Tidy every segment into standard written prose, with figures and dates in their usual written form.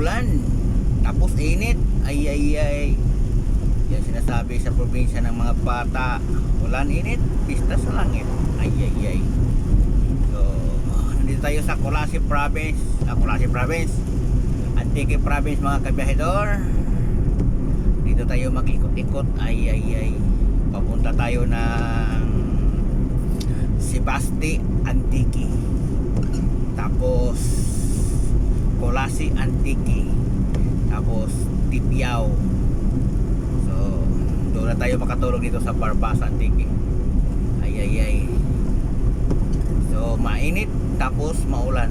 ulan, tapos init. Ay ay ay. Yan sinasabi sa probinsya ng mga bata, ulan, init, pista sa langit. Ay ay ay. So nandito tayo sa Colase Province, Antique Province mga kabiyahedor. Dito tayo mag-ikot-ikot. Ay ay ay. Papunta tayo ng Sebasti Antique, tapos Colase Antique, tapos Tipiao. So doon na tayo makatulog dito sa Barbasa Antique. Ay ay ay. So mainit tapos maulan.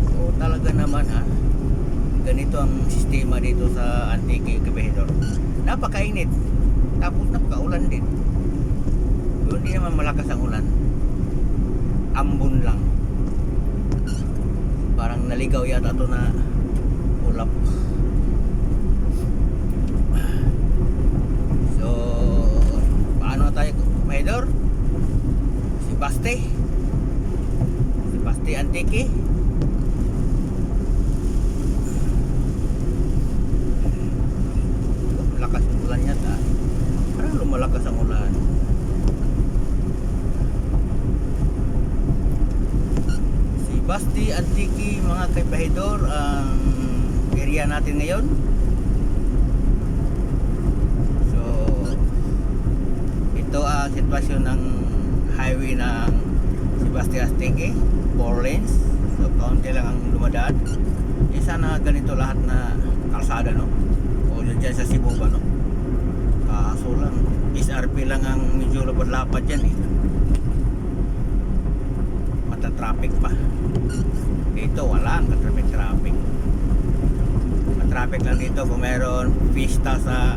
So talaga naman ganito ang sistema dito sa Antique kabihedor. Napakainit tapos napakaulan din. So hindi naman malakas ang ulan, ambon lang. Parang naligaw yata ito na ulap. So paano tayo kabihedor? Sebasti Antique. Lakas ang ulan yata. Parang lumalakas ang ulan. Sebasti Antique mga kabihedor ang area natin ngayon. So ito ang sitwasyon ng highway ng Sebasti Antique, 4 lanes. So kaunti lang ang dumadaan. Sana ganito lahat na kalsada, no? O dyan sa Cebu ba, no? Kaso lang SRP lang ang medyo lapad-lapad dyan mata-traffic pa. Dito wala ang traffic. Matraffic lang dito kung meron pista sa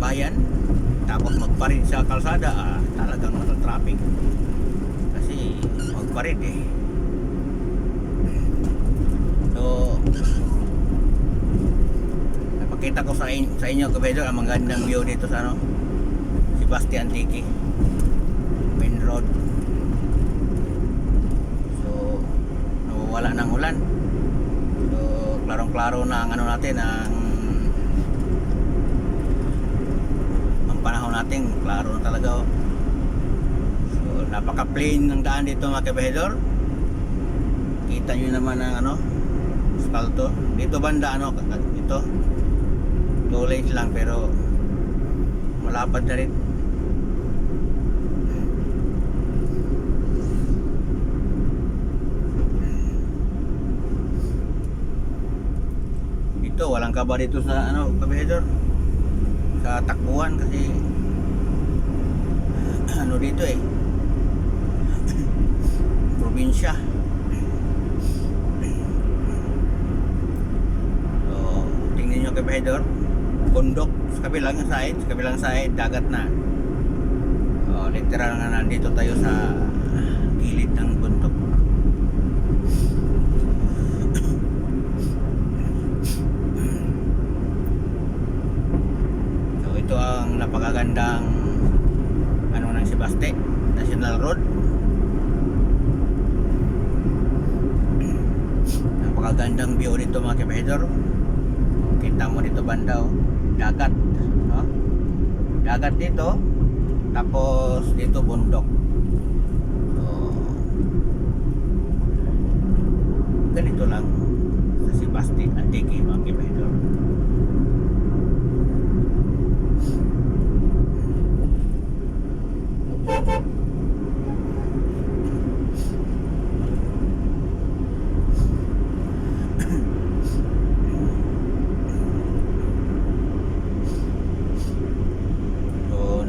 bayan, tapos magparid sa kalsada, talagang mata-traffic kasi magparid So napakita ko sa inyo kabihedor ang magandang view dito sa Sebasti Antique main road. Wala ng ulan. So klarong-klaro na ang natin, ang panahon natin, klaro na talaga. So napaka-plain ng daan dito mga kabihedor. Kita nyo naman ang asfalto. Dito banda ito 2 lanes lang pero malapad na rin. Walang kaba dito sa kabihedor, sa takbuhan kasi dito probinsya. So tingnan nyo kabihedor, bundok sa kabilang side dagat na. So literal nga nandito tayo sa gilid ng bundok. Ito ang napakagandang ng Sebasti National Road. Napakagandang view dito mga kabihedor. Kita mo dito banda dagat, dagat dito, tapos dito bundok. So ganito lang sa Sebasti Antique mga kabihedor.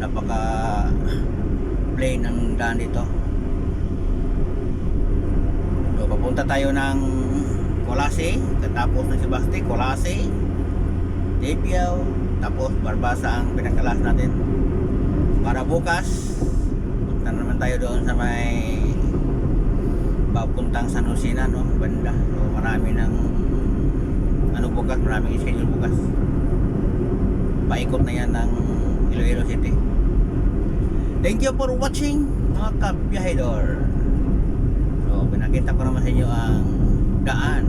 Napaka plain ang daan dito. So papunta tayo ng Colase, tapos ng Sebasti, Colase, Tipiao, tapos Barbasa ang pinakalas natin. Para bukas punta naman tayo doon sa may papuntang San Lucena, banda. So marami ng bukas, maraming schedule bukas. Paikot na yan ng Iloilo City. Thank you for watching mga kabiyahedor. So pinakita ko naman sa inyo ang daan